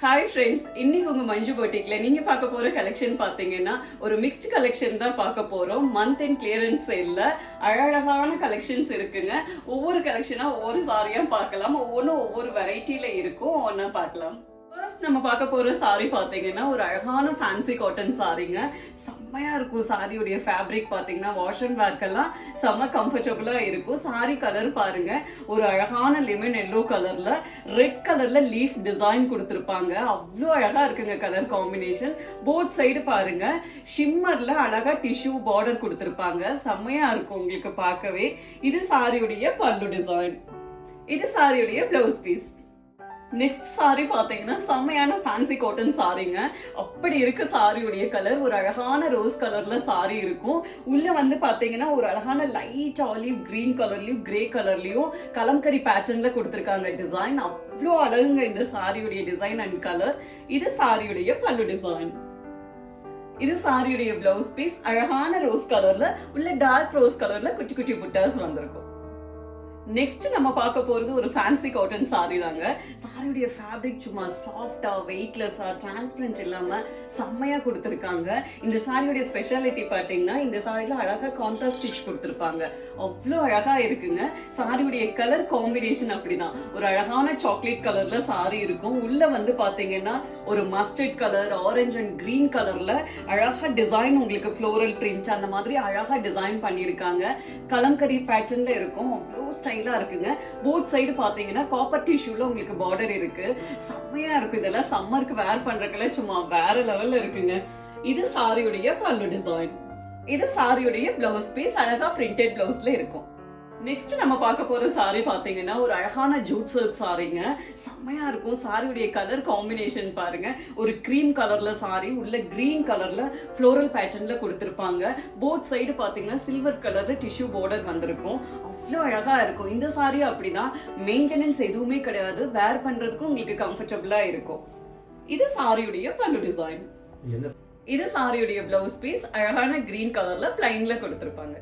Hi friends, இன்னைக்கு உங்க மஞ்சு போட்டிக்ல நீங்க பார்க்க போற கலெக்ஷன் பாத்தீங்கன்னா ஒரு மிக்ஸ்ட் கலெக்ஷன் தான் பார்க்க போறோம். மந்த் அண்ட் கிளியரன்ஸ் சேல்ல அழகழகான கலெக்ஷன்ஸ் இருக்குங்க. ஒவ்வொரு கலெக்ஷனா ஒவ்வொரு சாரியா பார்க்கலாம், ஒவ்வொன்றும் ஒவ்வொரு வெரைட்டில இருக்கும், ஒன்னா பார்க்கலாம். ஃபர்ஸ்ட் நம்ம பார்க்க போற சாரி பாத்தீங்கன்னா ஒரு அழகான ஃபேன்சி காட்டன் சாரிங்க. செம்மையா இருக்கும். சாரியுடைய ஃபேப்ரிக் பாத்தீங்கன்னா வாஷ் அண்ட் வேர்க்கெல்லாம் செம்ம கம்ஃபர்டபுளா இருக்கும். சாரி கலர் பாருங்க, ஒரு அழகான லெமன் எல்லோ கலர்ல ரெட் கலர்ல லீஃப் டிசைன் கொடுத்திருப்பாங்க. அவ்வளோ அழகா இருக்குங்க கலர் காம்பினேஷன். போத் சைடு பாருங்க ஷிம்மர்ல அழகா டிஷ்யூ பார்டர் கொடுத்திருப்பாங்க. செம்மையா இருக்கும் உங்களுக்கு பார்க்கவே. இது சாரியுடைய பல்லு டிசைன், இது சாரியுடைய பிளவுஸ் பீஸ். நெக்ஸ்ட் சாரி பாத்தீங்கன்னா செம்மையான ஃபேன்சி காட்டன் சாரிங்க. அப்படி இருக்கு சாரியுடைய கலர். ஒரு அழகான ரோஸ் கலர்ல சாரி இருக்கும். உள்ள வந்து பாத்தீங்கன்னா ஒரு அழகான லைட் ஆலிவ் கிரீன் கலர்லயும் கிரே கலர்லயும் கலம்கரி பேட்டர்ன்ல கொடுத்திருக்காங்க டிசைன். அவ்வளோ அழகுங்க இந்த சாரியுடைய டிசைன் அண்ட் கலர். இது சாரியுடைய பல்லு டிசைன், இது சாரியுடைய பிளவுஸ் பீஸ். அழகான ரோஸ் கலர்ல உள்ள டார்க் ரோஸ் கலர்ல குட்டி குட்டி புட்டாஸ் வந்திருக்கும். நெக்ஸ்ட் நம்ம பார்க்க போறது ஒரு ஃபேன்சி காட்டன் சாரி தாங்க. சாரியுடைய ஃபேப்ரிக் சும்மா சாஃப்டா வெயிட்லெஸ்ஸா டிரான்ஸ்பரண்ட் இல்லாம செம்மையா கொடுத்திருக்காங்க. இந்த சாரியுடைய ஸ்பெஷாலிட்டி பாத்தீங்கன்னா இந்த சாரியில அழகா கான்ட்ராஸ்ட் ஸ்டிச் கொடுத்திருப்பாங்க. அவ்வளோ அழகா இருக்குங்க. சாரியுடைய கலர் காம்பினேஷன் அப்படிதான். ஒரு அழகான சாக்லேட் கலர்ல சாரி இருக்கும். உள்ள வந்து பாத்தீங்கன்னா ஒரு mustard colour, orange and green கலர்ல அழகா டிசைன், உங்களுக்கு ஃப்ளோரல் பிரிண்ட் அந்த மாதிரி அழகா டிசைன் பண்ணிருக்காங்க. கலம்கரி பேட்டர்ன்ல இருக்கும். அவ்வளோ ஸ்டைலா இருக்குங்க. போத் சைடு பாத்தீங்கன்னா காப்பர் டிஷ்யூல உங்களுக்கு பார்டர் இருக்கு. செம்மையா இருக்கும். இதெல்லாம் சம்மருக்கு வேர் பண்றதுல சும்மா வேற லெவல்ல இருக்குங்க. இது சாரியுடைய பல்லு டிசைன், இது சாரியுடைய பிளவுஸ் பீஸ். அழகா பிரிண்டட் பிளவுஸ்ல இருக்கும். நெக்ஸ்ட் நம்ம பார்க்க போற சாரி பாத்தீங்கன்னா ஒரு அழகான ஜூட் சில்க் சாரிங்க. செம்மையா இருக்கும். சாரியுடைய கலர் காம்பினேஷன் பாருங்க. ஒரு கிரீம் கலர்ல சாரி, உள்ள கிரீன் கலர்ல ஃப்ளோரல் பேட்டர்ன்ல கொடுத்திருப்பாங்க. போத் சைடு பாத்தீங்கன்னா சில்வர் கலர்ல டிஷ்யூ பார்டர் வந்திருக்கும். அவ்வளோ அழகா இருக்கும். இந்த சாரி அப்படிதான், மெயின்டெனன்ஸ் எதுவுமே கிடையாது. வேர் பண்றதுக்கும் உங்களுக்கு கம்ஃபர்டபுளா இருக்கும். இது சாரியுடைய பல்லு டிசைன், இது சாரியுடைய பிளவுஸ் பீஸ். அழகான கிரீன் கலர்ல பிளைன்ல கொடுத்திருப்பாங்க.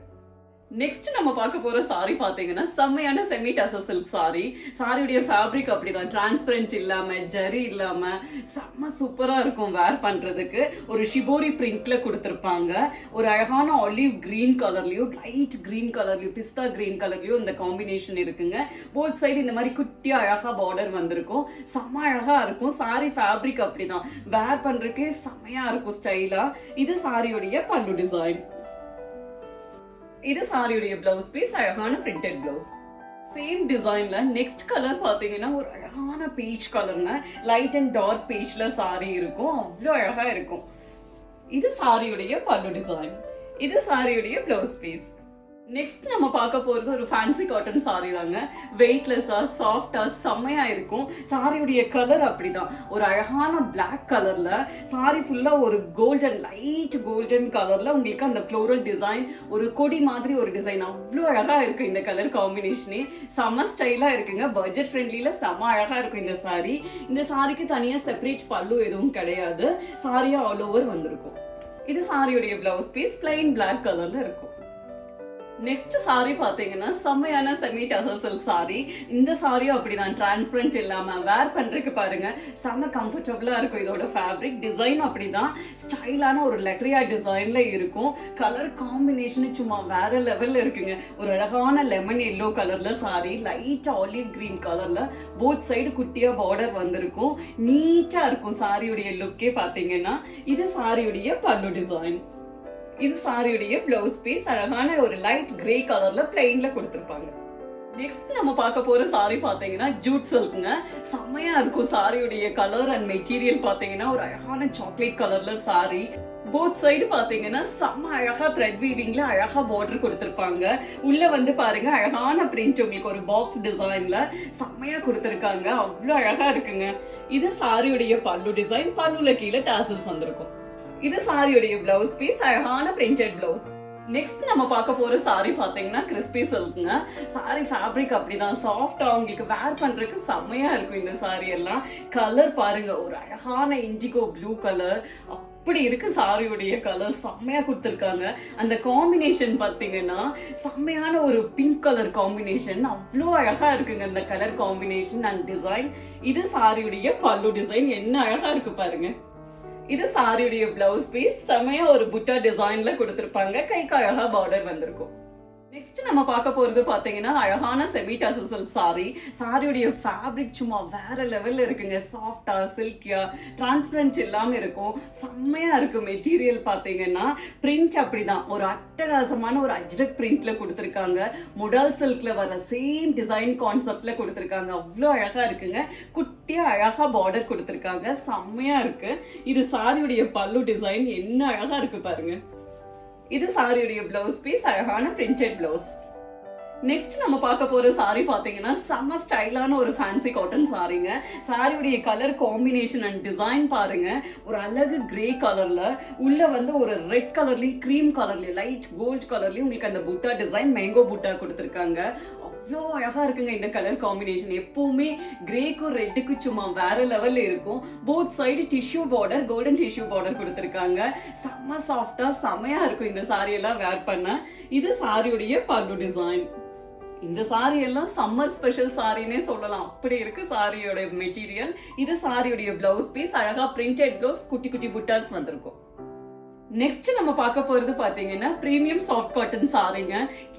நெக்ஸ்ட் நம்ம பார்க்க போற சாரி பாத்தீங்கன்னா செம்மையான செமி டசர் சில்க் சாரி. சாரியுடைய ஃபேப்ரிக் அப்படிதான், டிரான்ஸ்பரண்ட் இல்லாம ஜரி இல்லாம செம்ம சூப்பரா இருக்கும் வேர் பண்றதுக்கு. ஒரு ஷிபோரி பிரிண்ட்ல கொடுத்திருப்பாங்க. ஒரு அழகான ஆலிவ் கிரீன் கலர்லயும் லைட் கிரீன் கலர்லயும் பிஸ்தா கிரீன் கலர்லயும் இந்த காம்பினேஷன் இருக்குங்க. போத் சைடு இந்த மாதிரி குட்டியா அழகா பார்டர் வந்திருக்கும். செம்ம அழகா இருக்கும். சாரி ஃபேப்ரிக் அப்படிதான், வேர் பண்றதுக்கு செம்மையா இருக்கும் ஸ்டைலா. இது சாரியுடைய பல்லு டிசைன், இது சாரியுடைய பிளவுஸ் பீஸ். அழகான பிரிண்டட் பிளவுஸ். சேம் டிசைன்ல நெக்ஸ்ட் கலர் பாத்தீங்கன்னா ஒரு அழகான பீச் கலர்ங்க. லைட் அண்ட் டார்க் பீச்ல சாரி இருக்கும். அவ்வளோ அழகா இருக்கும். இது சாரியுடைய பல்லு டிசைன், இது சாரியுடைய பிளவுஸ் பீஸ். நெக்ஸ்ட் நம்ம பார்க்க போறது ஒரு ஃபேன்சி காட்டன் சாரி தாங்க. வெயிட்லெஸ்ஸா சாஃப்டா செம்மையா இருக்கும். சாரியுடைய கலர் அப்படிதான், ஒரு அழகான பிளாக் கலர்ல சாரி ஃபுல்லா ஒரு கோல்டன் லைட் கோல்டன் கலர்ல உங்களுக்கு அந்த ஃப்ளோரல் டிசைன், ஒரு கொடி மாதிரி ஒரு டிசைன். அவ்வளோ அழகா இருக்கு இந்த கலர் காம்பினேஷனே. செம்ம ஸ்டைலா இருக்குங்க. பட்ஜெட் ஃப்ரெண்ட்லில செம்ம அழகா இருக்கும் இந்த சாரி. இந்த சாரிக்கு தனியா செப்பரேட் பல்லு எதுவும் கிடையாது. சாரியா ஆல் ஓவர் வந்திருக்கும். இது சாரியுடைய பிளவுஸ் பீஸ். பிளைன் பிளாக் கலர்ல இருக்கும். நெக்ஸ்ட் சாரி பாத்தீங்கன்னா செம்மையான செமி டசர் சில்க் சாரி. இந்த சாரியும் அப்படிதான், டிரான்ஸ்பரண்ட் இல்லாம வேர் பண்றதுக்கு பாருங்க செம்ம கம்ஃபர்டபுளா இருக்கும். இதோட ஃபேப்ரிக் டிசைன் அப்படிதான், ஸ்டைலான ஒரு லெக்ரியா டிசைன்ல இருக்கும். கலர் காம்பினேஷன் சும்மா வேற லெவல்ல இருக்குங்க. ஒரு அழகான லெமன் எல்லோ கலர்ல சாரி, லைட் ஆலிவ் கிரீன் கலர்ல போத் சைடு குட்டியா பார்டர் வந்திருக்கும். நீட்டா இருக்கும் சாரியுடைய லுக்கே பாத்தீங்கன்னா. இது சாரியுடைய பல்லு டிசைன், இது சாரியுடைய பிளவுஸ் பீஸ். அழகான ஒரு லைட் கிரே கலர்ல பிளைன்ல கொடுத்திருப்பாங்க. நெக்ஸ்ட் நம்ம பார்க்க போற சாரி பாத்தீங்கன்னா ஜூட் சில்க்ங்க. செம்மையா இருக்கும். சாரியுடைய கலர் அண்ட் மெட்டீரியல் பாத்தீங்கன்னா ஒரு அழகான சாக்லேட் கலர்ல சாரி. போத் சைடு பாத்தீங்கன்னா செம்ம அழகா த்ரெட் வீவிங்ல அழகா பார்டர் கொடுத்திருப்பாங்க. உள்ள வந்து பாருங்க அழகான பிரிண்ட், உங்களுக்கு ஒரு பாக்ஸ் டிசைன்ல செம்மையா கொடுத்திருக்காங்க. அவ்வளவு அழகா இருக்குங்க. இது சாரியுடைய பல்லு டிசைன். பல்லுல கீழே டாசல்ஸ் வந்திருக்கும். இது சாரியுடைய பிளவுஸ் பீஸ். அழகான பிரிண்டட் பிளவுஸ். நெக்ஸ்ட் நம்ம பார்க்க போற சாரி பாத்தீங்கன்னா கிறிஸ்பி சில்க்ங்க. சாரி ஃபேப்ரிக் அப்படிதான் சாஃப்டா உங்களுக்கு வேர் பண்றதுக்கு செம்மையா இருக்கும். இந்த சாரி எல்லாம் கலர் பாருங்க, ஒரு அழகான இண்டிகோ ப்ளூ கலர், அப்படி இருக்கு சாரியுடைய கலர், செம்மையா கொடுத்துருக்காங்க. அந்த காம்பினேஷன் பாத்தீங்கன்னா செம்மையான ஒரு பிங்க் கலர் காம்பினேஷன், அவ்வளோ அழகா இருக்குங்க அந்த கலர் காம்பினேஷன் அண்ட் டிசைன். இது சாரியுடைய பல்லு டிசைன், என்ன அழகா இருக்கு பாருங்க. இது சாரியுடைய பிளவுஸ் பீஸ், செமையா ஒரு புட்டா டிசைன்ல கொடுத்திருப்பாங்க, கைக்கு அழகா பார்டர் வந்திருக்கும். நெக்ஸ்ட் நம்ம பார்க்க போறது பாத்தீங்கன்னா அழகான செமி டசல் சில்க் சாரி. சாரியுடைய ஃபேப்ரிக் சும்மா வேற லெவல்ல இருக்குங்க, சாஃப்டா சில்கியா டிரான்ஸ்பரண்ட் இல்லாம இருக்கும், செம்மையா இருக்கு. மெட்டீரியல் பாத்தீங்கன்னா பிரிண்ட் அப்படிதான் ஒரு அட்டகாசமான ஒரு அஜ்ரக் பிரிண்ட்ல கொடுத்திருக்காங்க. முடால் சில்க்ல வர சேம் டிசைன் கான்செப்ட்ல கொடுத்திருக்காங்க, அவ்வளோ அழகா இருக்குங்க. குட்டியா அழகா பார்டர் கொடுத்திருக்காங்க, செம்மையா இருக்கு. இது சாரியுடைய பல்லு டிசைன், என்ன அழகா இருக்கு பாருங்க. இது சாரியுடைய பிளவுஸ் பீஸ், அழகான பிரிண்டட் பிளவுஸ். நெக்ஸ்ட் நம்ம பார்க்க போற சாரி பாத்தீங்கன்னா செம்ம ஸ்டைலான ஒரு ஃபேன்சி காட்டன் சாரிங்க. சாரியுடைய கலர் காம்பினேஷன் அண்ட் டிசைன் பாருங்க, ஒரு அழகு கிரே கலர்ல உள்ள வந்து ஒரு ரெட் கலர்லயும் கிரீம் கலர்லயும் லைட் கோல்ட் கலர்லயும் உங்களுக்கு அந்த புட்டா டிசைன் மேங்கோ புட்டா கொடுத்திருக்காங்க. அவ்வளோ அழகா இருக்குங்க இந்த கலர் காம்பினேஷன். எப்பவுமே கிரேக்கும் ரெட்டுக்கும் சும்மா வேற லெவல்ல இருக்கும். Both side tissue border, golden tissue border கொடுத்திருக்காங்க, செம்ம சாஃப்டா செம்மையா இருக்கும் இந்த சாரி எல்லாம் வேர் பண்ண. இது சாரியுடைய பல்லு டிசைன். இந்த சாரி எல்லாம் சம்மர் ஸ்பெஷல் சாரினே சொல்லலாம், அப்படி இருக்கு சாரியோட மெட்டீரியல். இது சாரியுடைய பிளவுஸ் பீஸ், அழகா பிரிண்டட் பிளவுஸ், குட்டி குட்டி புட்டாஸ் வந்திருக்கும். நெக்ஸ்ட் நம்ம பார்க்க போறது பாத்தீங்கன்னா பிரீமியம் சாஃப்ட் காட்டன் சாரிங்க.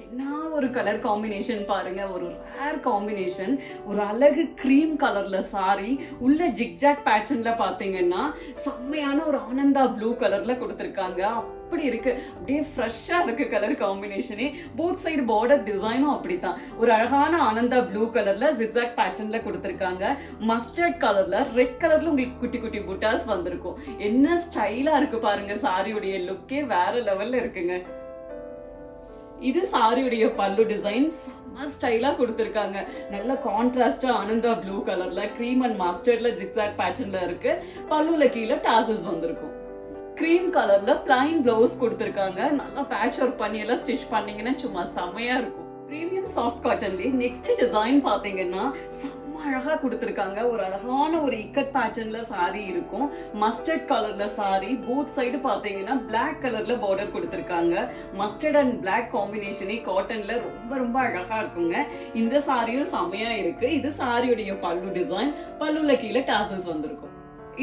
என்ன ஒரு கலர் காம்பினேஷன் பாருங்க, ஒரு ரேர் காம்பினேஷன், ஒரு அழகு கிரீம் கலர்ல சாரி, உள்ள ஜிக்ஜாக் பேட்டர்ன்ல பாத்தீங்கன்னா செம்மையான ஒரு ஆனந்தா ப்ளூ கலர்ல கொடுத்திருக்காங்க, அப்படி இருக்கு. அப்படியே ஃப்ரெஷ்ஷா இருக்கு கலர் காம்பினேஷனே. போத் சைடு பார்டர் டிசைனும் அப்படித்தான் ஒரு அழகான ஆனந்தா ப்ளூ கலர்ல ஜிக்ஜாக் பேட்டர்ன்ல கொடுத்திருக்காங்க. மஸ்டர்ட் கலர்ல ரெட் கலர்ல உங்களுக்கு குட்டி குட்டி புட்டாஸ் வந்திருக்கும். என்ன ஸ்டைலா இருக்கு பாருங்க, சாரியுடைய லுக்கே வேற லெவல்ல இருக்குங்க. இது சாரியுடைய பல்லு டிசைன், செம்ம ஸ்டைலா கொடுத்திருக்காங்க. நல்ல கான்ட்ராஸ்டா ஆனந்தா ப்ளூ கலர்ல கிரீம் அண்ட் மஸ்டர்ட்ல ஜிக்ஜாக் பேட்டர்ன்ல இருக்கு. பல்லுல கீழே டாசல்ஸ் வந்திருக்கும். கிரீம் கலர்ல பிளைன் பிளவுஸ் கொடுத்திருக்காங்க. நல்லா பேட்ச் ஒர்க் பண்ணி எல்லாம் ஸ்டிச் பண்ணீங்கன்னா சும்மா செமையா இருக்கும். பிரீமியம் சாஃப்ட் காட்டன்லயே நெக்ஸ்ட் டிசைன் பாத்தீங்கன்னா அழகா கொடுத்திருக்காங்க. ஒரு அழகான ஒரு இக்கட் பேட்டர்ன்ல சாரி இருக்கும். மஸ்டர்ட் கலர்ல சாரி, போத் சைடு பாத்தீங்கன்னா பிளாக் கலர்ல பார்டர் கொடுத்திருக்காங்க. மஸ்டர்ட் அண்ட் பிளாக் காம்பினேஷனே காட்டன்ல ரொம்ப ரொம்ப அழகா இருக்குங்க. இந்த சாரியும் செமையா இருக்கு. இது சாரியுடைய பல்லு டிசைன், பல்லுல கீழே டாசல்ஸ் வந்திருக்கும்.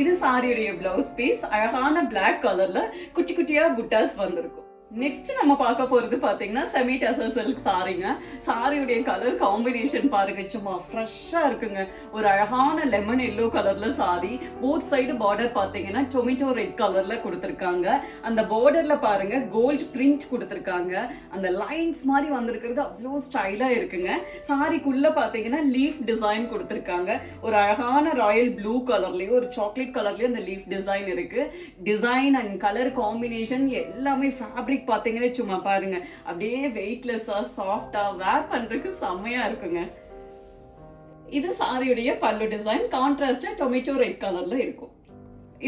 இது சாரியுடைய பிளவுஸ் பீஸ், அழகான பிளாக் கலர்ல குட்டி குட்டியா புட்டாஸ் வந்திருக்கும். நெக்ஸ்ட் நம்ம பார்க்க போறது பாத்தீங்கன்னா செமி டசல் சில்க் சாரிங்க. சாரியுடைய கலர் காம்பினேஷன் பாருங்க, சும்மா ஃப்ரெஷ்ஷா இருக்குங்க. ஒரு அழகான லெமன் எல்லோ கலர்ல சாரி, போத் சைடு பார்டர் பாத்தீங்கன்னா டொமேட்டோ ரெட் கலர்ல கொடுத்திருக்காங்க. அந்த பார்டர்ல பாருங்க கோல்ட் பிரிண்ட் கொடுத்திருக்காங்க. அந்த லைன்ஸ் மாதிரி வந்திருக்கிறது அவ்வளோ ஸ்டைலா இருக்குங்க. சாரிக்குள்ள பாத்தீங்கன்னா லீஃப் டிசைன் கொடுத்திருக்காங்க. ஒரு அழகான ராயல் ப்ளூ கலர்லயும் ஒரு சாக்லேட் கலர்லயும் அந்த லீஃப் டிசைன் இருக்கு. டிசைன் அண்ட் கலர் காம்பினேஷன் எல்லாமே ஃபேப்ரிக் பாத்தீங்கன்னா சும்மா பாருங்க, அப்படியே வெயிட்லெஸ்ஸா சாஃப்டா வேர் பண்றதுக்கு செம்மையா இருக்குங்க. இது சாரியுடைய பல்லு டிசைன், கான்ட்ராஸ்டா டொமேட்டோ ரெட் கலர்ல இருக்கும்.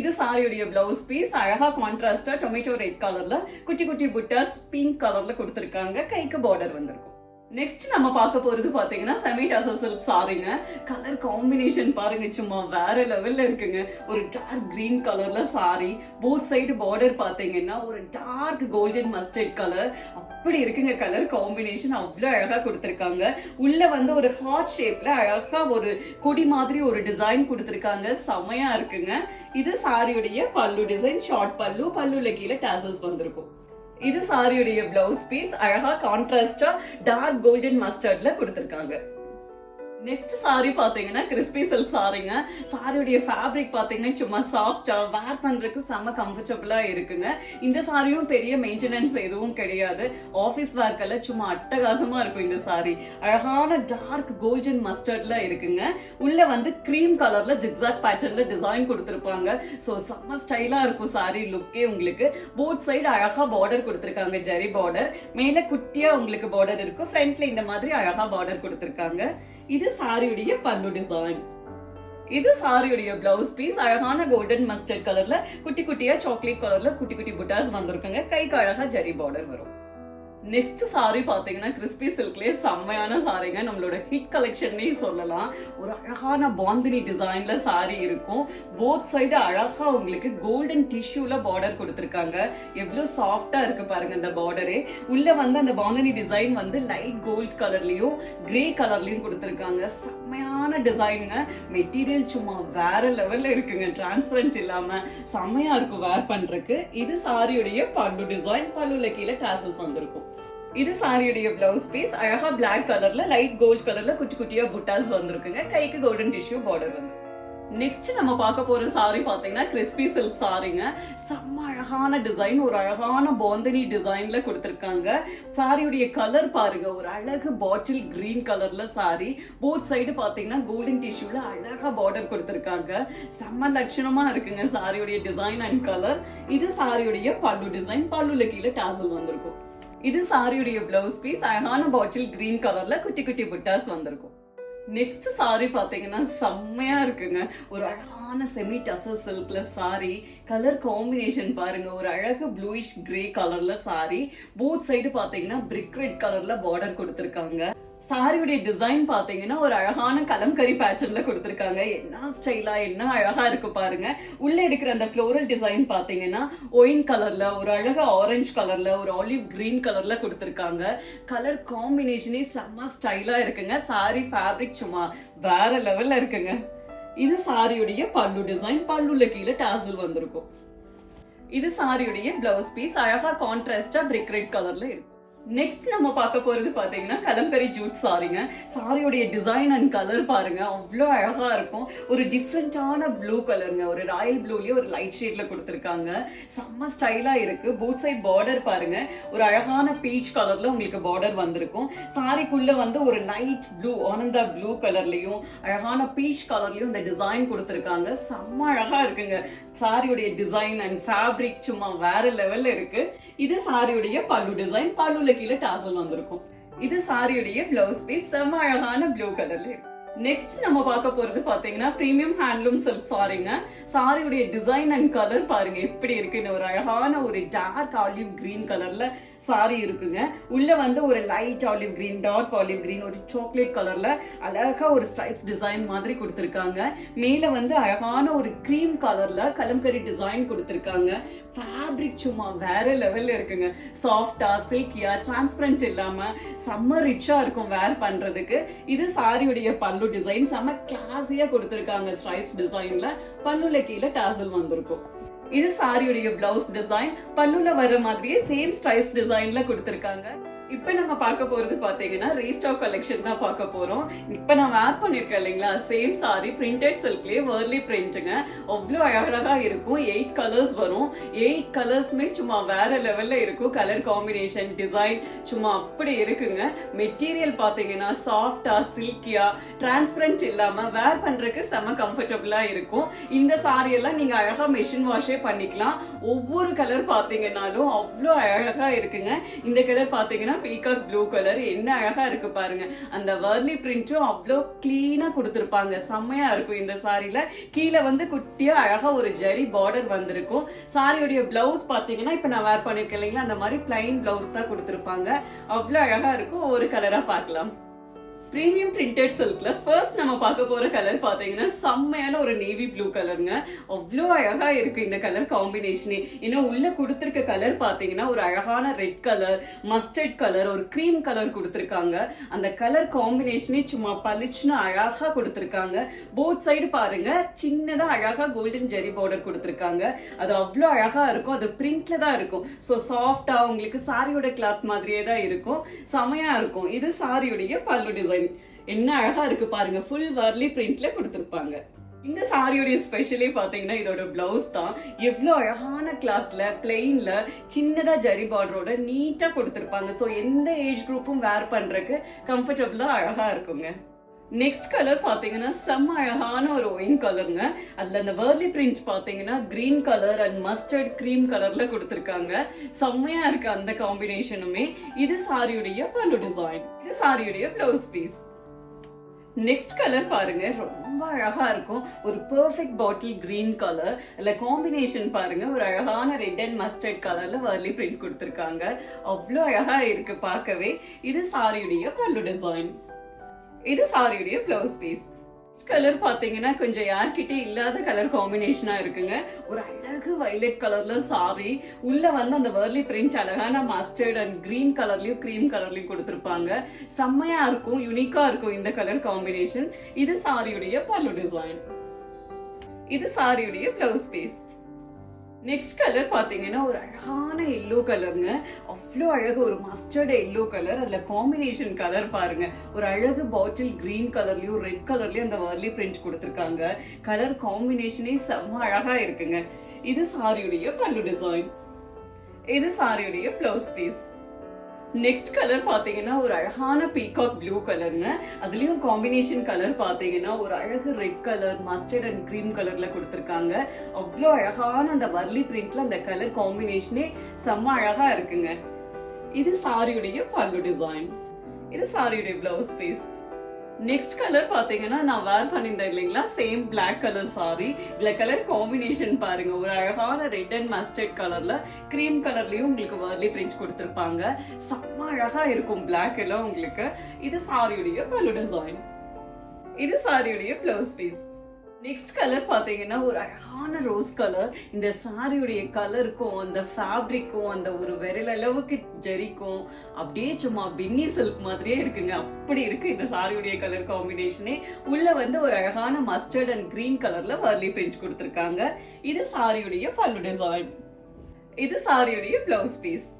இது சாரியுடைய பிளவுஸ் பீஸ், அழகா கான்ட்ராஸ்டா டொமேட்டோ ரெட் கலர்ல குட்டி குட்டி புட்டாஸ் பிங்க் கலர்ல கொடுத்திருக்காங்க, கைக்கு பார்டர் வந்திருக்கும். நெக்ஸ்ட் நம்ம பார்க்க போறது பாத்தீங்கன்னா செமி டசல் சில்க் சாரிங்க. கலர் காம்பினேஷன் பாருங்க, சும்மா வேற லெவல்ல இருக்குங்க. ஒரு டார்க் கிரீன் கலர்ல சாரி, போத் சைடு பார்டர் பாத்தீங்கன்னா ஒரு டார்க் கோல்டன் மஸ்டர்ட் கலர், அப்படி இருக்குங்க கலர் காம்பினேஷன், அவ்வளவு அழகா கொடுத்திருக்காங்க. உள்ள வந்து ஒரு ஹார்ட் ஷேப்ல அழகா ஒரு கொடி மாதிரி ஒரு டிசைன் கொடுத்திருக்காங்க, செமையா இருக்குங்க. இது சாரியுடைய பல்லு டிசைன், ஷார்ட் பல்லு, பல்லுல கீழே டாசல்ஸ் வந்திருக்கும். இது சாரியுடைய பிளவுஸ் பீஸ், அழகா கான்ட்ராஸ்டா டார்க் கோல்டன் மஸ்டர்ட்ல கொடுத்திருக்காங்க. நெக்ஸ்ட் சாரி பாத்தீங்கன்னா கிறிஸ்பி சில்க் சாரிங்க. சாரியுடைய ஃபேப்ரிக் பாத்தீங்கன்னா சும்மா சாஃப்டா வேர் பண்றதுக்கு செம்ம கம்ஃபர்டபுளா இருக்குங்க. இந்த சாரியும் பெரிய மெயின்டெனன்ஸ் எதுவும் கிடையாது, ஆபீஸ் வேர்க்கெல்லாம் சும்மா அட்டகாசமா இருக்கும். இந்த சாரி அழகான டார்க் கோல்டன் மஸ்டர்ட்ல இருக்குங்க. உள்ள வந்து கிரீம் கலர்ல ஜிக்ஸாக் பேட்டர்ன்ல டிசைன் கொடுத்திருப்பாங்க. சோ செம்ம ஸ்டைலா இருக்கும் சாரி லுக்கே உங்களுக்கு. போத் சைடு அழகா பார்டர் கொடுத்திருக்காங்க, ஜெரி பார்டர், மேல குட்டியா உங்களுக்கு பார்டர் இருக்கும், ஃப்ரண்ட்ல இந்த மாதிரி அழகா பார்டர் கொடுத்திருக்காங்க. இது சாரியுடைய பல்லு டிசைன். இது சாரியுடைய பிளவுஸ் பீஸ், அழகான கோல்டன் மஸ்டர்ட் கலர்ல குட்டி குட்டியா சாக்லேட் கலர்ல குட்டி குட்டி புட்டாஸ் வந்திருக்குங்க, கைக்கு அழகா ஜெரி பார்டர் வரும். நெக்ஸ்ட் சாரி பாத்தீங்கன்னா கிறிஸ்பி சில்க்லயே செம்மையான சாரிங்க, நம்மளோட ஹிட் கலெக்ஷன்னே சொல்லலாம். ஒரு அழகான பாந்தினி டிசைன்ல சாரி இருக்கும். போத் சைடு அழகா உங்களுக்கு கோல்டன் டிஷ்யூல பார்டர் கொடுத்திருக்காங்க. எவ்வளவு சாஃப்டா இருக்கு பாருங்க இந்த பார்டரே. உள்ள வந்து அந்த பாந்தினி டிசைன் வந்து லைட் கோல்ட் கலர்லயும் கிரே கலர்லயும் கொடுத்திருக்காங்க. செம்மையான டிசைனுங்க. மெட்டீரியல் சும்மா வேற லெவல்ல இருக்குங்க, டிரான்ஸ்பரண்ட் இல்லாம செம்மையா இருக்கும் வேர் பண்றதுக்கு. இது சாரியுடைய பல்லு டிசைன், பல்லுல கீழே டாசல்ஸ் வந்திருக்கும். இது சாரியுடைய பிளவுஸ் பீஸ், அழகா பிளாக் கலர்ல லைட் கோல்ட் கலர்ல குட்டி குட்டியா புட்டாஸ் வந்திருக்குங்க. கைக்கு கோல்டன் டிஷ்யூ பார்டர் வந்து. நெக்ஸ்ட் நம்ம பார்க்க போற சாரி பாத்தீங்கன்னா கிறிஸ்பி சில்க் சாரிங்க. செம்ம அழகான டிசைன், ஒரு அழகான பாந்தினி டிசைன்ல கொடுத்திருக்காங்க. சாரியுடைய கலர் பாருங்க, ஒரு அழகு பாட்டில் கிரீன் கலர்ல சாரி. போத் சைடு பாத்தீங்கன்னா கோல்டன் டிஷ்யூல அழகா பார்டர் கொடுத்திருக்காங்க. செம்ம லட்சணமா இருக்குங்க சாரியுடைய டிசைன் அண்ட் கலர். இது சாரியுடைய பல்லு டிசைன், பல்லுல கீழே டாசல் வந்திருக்கும். இது சாரியுடைய பிளவுஸ் பீஸ், அழகான பாட்டில் கிரீன் கலர்ல குட்டி குட்டி புட்டாஸ் வந்திருக்கும். நெக்ஸ்ட் சாரி பாத்தீங்கன்னா செம்மையா இருக்குங்க. ஒரு அழகான செமி டசர் சில்க்ல சாரி. கலர் காம்பினேஷன் பாருங்க, ஒரு அழகு ப்ளூயிஷ் கிரே கலர்ல சாரி. போத் சைடு பாத்தீங்கன்னா பிரிக் ரெட் கலர்ல பார்டர் கொடுத்திருக்காங்க. சாரியுடைய டிசைன் பாத்தீங்கன்னா ஒரு அழகான கலம்கரி பேட்டர்ன்ல கொடுத்திருக்காங்க. என்ன ஸ்டைலா, என்ன அழகா இருக்கு பாருங்க. உள்ள எடுக்கிற அந்த ஃப்ளோரல் டிசைன் பாத்தீங்கன்னா ஒயின் கலர்ல, ஒரு அழகா ஆரஞ்சு கலர்ல, ஒரு ஆலிவ் கிரீன் கலர்ல கொடுத்திருக்காங்க. கலர் காம்பினேஷனே செம்ம ஸ்டைலா இருக்குங்க. சாரி ஃபேப்ரிக் சும்மா வேற லெவல்ல இருக்குங்க. இது சாரியுடைய பல்லு டிசைன், பல்லுல கீழே டாசல் வந்திருக்கும். இது சாரியுடைய பிளவுஸ் பீஸ், அழகா கான்ட்ராஸ்டா பிரிக் ரெட் கலர்ல இருக்கும். நெக்ஸ்ட் நம்ம பார்க்க போறது பாத்தீங்கன்னா கலம்கரி ஜூட் சாரிங்க. சாரியோடைய டிசைன் அண்ட் கலர் பாருங்க, அவ்வளோ அழகா இருக்கும். ஒரு டிஃப்ரெண்டான ப்ளூ கலருங்க, ஒரு ராயல் ப்ளூலயே ஒரு லைட் ஷேட்ல கொடுத்திருக்காங்க. செம்ம ஸ்டைலா இருக்கு. போத் சைட் பார்டர் பாருங்க, ஒரு அழகான பீச் கலர்ல உங்களுக்கு பார்டர் வந்திருக்கும். சாரிக்குள்ள வந்து ஒரு லைட் ப்ளூ, ஆனந்தா ப்ளூ கலர்லயும் அழகான பீச் கலர்லயும் இந்த டிசைன் கொடுத்திருக்காங்க. செம்ம அழகா இருக்குங்க. சாரியுடைய டிசைன் அண்ட் ஃபேப்ரிக் சும்மா வேற லெவல்ல இருக்கு. இது சாரியுடைய பல்லு டிசைன், பல்லுல கீழே டாசல் வந்திருக்கும். இது சாரியுடைய பிளவுஸ் பீஸ், செம்ம அழகான ப்ளூ கலர்ல இருக்கு. நெக்ஸ்ட் நம்ம பார்க்க போறது பாத்தீங்கன்னா பிரீமியம் ஹேண்ட்லூம் சில்க் சாரிங்க. சாரியுடைய டிசைன் அண்ட் கலர் பாருங்க எப்படி இருக்கு. ஒரு அழகான ஒரு டார்க் ஆலிவ் கிரீன் கலர்ல சாரி இருக்குங்க. உள்ள வந்து ஒரு light olive green, dark olive green, ஒரு சாக்லேட் கலர்ல அழகா ஒரு ஸ்ட்ரைப்ஸ் டிசைன் மாதிரி கொடுத்திருக்காங்க. மேல வந்து அழகான ஒரு கிரீம் கலர்ல கலம்கரி டிசைன் கொடுத்திருக்காங்க. ஃபேப்ரிக் சும்மா வேற லெவல்ல இருக்குங்க. சாஃப்டா சில்கியா, டிரான்ஸ்பரண்ட் இல்லாம செம்ம ரிச்சா இருக்கும் வேர் பண்றதுக்கு. இது சாரியுடைய பல்லு டிசைன், செம்ம கிளாஸியா கொடுத்திருக்காங்க. ஸ்ட்ரைப்ஸ் டிசைன்ல பல்லுல கீழே டாசல் வந்திருக்கும். இது சாரியுடைய பிளவுஸ் டிசைன், பல்லுல வர மாதிரியே சேம் ஸ்ட்ரைப்ஸ் டிசைன்ல கொடுத்திருக்காங்க. இப்ப நம்ம பார்க்க போறது பாத்தீங்கன்னா ரீஸ்டாக் கலெக்ஷன் தான் பார்க்க போறோம். இப்ப நான் வேர் பண்ணிருக்கேன் இல்லைங்களா, சேம் சாரி பிரிண்டட் சில்க்லயே வர்லி பிரிண்ட்ங்க. அவ்வளவு அழகா இருக்கும். 8 கலர்ஸ் வரும். 8 கலர்ஸ்மே சும்மா வேற லெவல்ல இருக்கும். கலர் காம்பினேஷன், டிசைன் சும்மா அப்படி இருக்குங்க. மெட்டீரியல் பாத்தீங்கன்னா சாஃப்டா சில்கியா, டிரான்ஸ்பரண்ட் இல்லாம வேர் பண்றதுக்கு செம கம்ஃபர்டபுளா இருக்கும். இந்த சாரி எல்லாம் நீங்க அழகா மெஷின் வாஷே பண்ணிக்கலாம். ஒவ்வொரு கலர் பாத்தீங்கன்னாலும் அவ்வளவு அழகா இருக்குங்க. இந்த கலர் பாத்தீங்கன்னா பீகாக் ப்ளூ கலர், என்ன அழகா இருக்கு பாருங்க. அந்த வர்லி பிரிண்டும் அவ்வளோ கிளீனா கொடுத்திருப்பாங்க. செம்மையா இருக்கும். இந்த சாரில கீழே வந்து குட்டியா அழகா ஒரு ஜரி பார்டர் வந்திருக்கும். சாரியோடைய பிளவுஸ் பாத்தீங்கன்னா இப்ப நான் வேர் பண்ணிருக்கேன் இல்லைங்களா, அந்த மாதிரி பிளைன் பிளவுஸ் தான் கொடுத்திருப்பாங்க. அவ்வளவு அழகா இருக்கும். ஒரு கலரா பார்க்கலாம். பிரீமியம் பிரிண்டட் சில்க்ல ஃபர்ஸ்ட் நம்ம பார்க்க போற கலர் பாத்தீங்கன்னா செம்மையான ஒரு நேவி ப்ளூ கலருங்க. அவ்வளோ அழகா இருக்கு இந்த கலர் காம்பினேஷனே. இன்னும் உள்ள கொடுத்திருக்க கலர் பாத்தீங்கன்னா ஒரு அழகான ரெட் கலர், மஸ்டர்ட் கலர், ஒரு கிரீம் கலர் கொடுத்திருக்காங்க. அந்த கலர் காம்பினேஷனே சும்மா பளிச்சுன்னு அழகா கொடுத்திருக்காங்க. போத் சைடு பாருங்க, சின்னதா அழகா கோல்டன் ஜெரி பார்டர் கொடுத்திருக்காங்க. அது அவ்வளோ அழகா இருக்கும். அது பிரிண்ட்ல தான் இருக்கும். ஸோ சாஃப்டா உங்களுக்கு சாரியோட கிளாத் மாதிரியே தான் இருக்கும். செமையா இருக்கும். இது சாரியுடைய பல்லு டிசைன். என்ன அழகா இருக்கு பாருங்க. ஃபுல் வர்லி பிரிண்ட்ல கொடுத்திருப்பாங்க. இந்த சாரியோட ஸ்பெஷலே பாத்தீங்கன்னா இதோட பிளவுஸ் தான். எவ்வளவு அழகான கிளாத்ல பிளெயின்ல சின்னதா ஜரி பார்டரோட நீட்டா கொடுத்திருப்பாங்க. சோ எந்த ஏஜ் குரூப்பும் வேர் பண்றதுக்கு கம்ஃபர்டபுளா அழகா இருக்குங்க. நெக்ஸ்ட் கலர் பாத்தீங்கன்னா செம்ம அழகான ஒரு ஒயின் கலருங்க. அதுல அந்த வர்லி பிரிண்ட் பாத்தீங்கன்னா green colour and mustard cream கலர்ல கொடுத்திருக்காங்க. செம்மையா இருக்கு அந்த காம்பினேஷனுமே. இது சாரியுடைய பல்லு டிசைன். இது சாரியுடைய பிளவுஸ் பீஸ். நெக்ஸ்ட் கலர் பாருங்க, ரொம்ப அழகா இருக்கும். ஒரு பெர்ஃபெக்ட் பாட்டில் கிரீன் கலர். இல்ல காம்பினேஷன் பாருங்க, ஒரு அழகான ரெட் அண்ட் மஸ்டர்ட் கலர்ல வர்லி பிரிண்ட் கொடுத்திருக்காங்க. அவ்வளோ அழகா இருக்கு பார்க்கவே. இது சாரியுடைய பல்லு டிசைன். இது சாரியுடைய பிளவுஸ் பீஸ். கலர் பாத்தீங்கன்னா கொஞ்சம் யார்கிட்ட இல்லாத கலர் காம்பினேஷனா இருக்குங்க. ஒரு அழகு வயலட் கலர்ல சாரி, உள்ள வந்து அந்த வர்லி பிரிண்ட் அழகான மஸ்டர்ட் அண்ட் கிரீன் கலர்லயும் கிரீம் கலர்லயும் கொடுத்திருப்பாங்க. செம்மையா இருக்கும், யூனிக்கா இருக்கும் இந்த கலர் காம்பினேஷன். இது சாரியுடைய பல்லு டிசைன். இது சாரியுடைய பிளவுஸ் பீஸ். நெக்ஸ்ட் கலர் பாத்தீங்கன்னா ஒரு அழகான எல்லோ கலருங்க. அவ்வளோ அழகு, ஒரு மஸ்டர்ட் எல்லோ கலர். அதுல காம்பினேஷன் கலர் பாருங்க, ஒரு அழகு பாட்டில் கிரீன் கலர்லயும் ரெட் கலர்லயும் அந்த வர்லி பிரிண்ட் கொடுத்திருக்காங்க. கலர் காம்பினேஷனே செம்ம அழகா இருக்குங்க. இது சாரியுடைய பல்லு டிசைன். இது சாரியுடைய பிளவுஸ் பீஸ். நெக்ஸ்ட் கலர் பாத்தீங்கன்னா ஒரு அழகான பீகாக் ப்ளூ கலருங்க. அதுலயும் காம்பினேஷன் கலர் பாத்தீங்கன்னா ஒரு அழகு red colour mustard and cream கலர்ல கொடுத்திருக்காங்க. அவ்வளோ அழகான அந்த வர்லி பிரிண்ட்ல அந்த கலர் காம்பினேஷனே செம்ம அழகா இருக்குங்க. இது சாரியுடைய பல்லு டிசைன். இது சாரியுடைய பிளவுஸ் பீஸ். நெக்ஸ்ட் கலர் பாத்தீங்கன்னா நான் வேர் பண்ணியிருந்தேன் இல்லைங்களா, சேம் பிளாக் கலர் சாரி. இதுல கலர் காம்பினேஷன் பாருங்க, ஒரு அழகான ரெட் அண்ட் மஸ்டர்ட் கலர்ல கிரீம் கலர்லயும் உங்களுக்கு வர்லி பிரிண்ட் கொடுத்திருப்பாங்க. செம்ம அழகா இருக்கும் பிளாக் எல்லாம் உங்களுக்கு. இது சாரியுடைய பல்லு டிசைன். இது சாரியுடைய பிளவுஸ் பீஸ். நெக்ஸ்ட் கலர் பாத்தீங்கன்னா ஒரு அழகான ரோஸ் கலர். இந்த சாரியுடைய கலருக்கும் அந்த ஃபேப்ரிக்கும் அந்த ஒரு விரல் அளவுக்கு ஜெரிக்கும் அப்படியே சும்மா பின்னி சில்க் மாதிரியே இருக்குங்க. அப்படி இருக்கு இந்த சாரியுடைய கலர் காம்பினேஷனே. உள்ள வந்து ஒரு அழகான மஸ்டர்ட் அண்ட் கிரீன் கலர்ல வர்லி பிரிண்ட் கொடுத்திருக்காங்க. இது சாரியுடைய பல்லு டிசைன். இது சாரியுடைய பிளவுஸ் பீஸ்.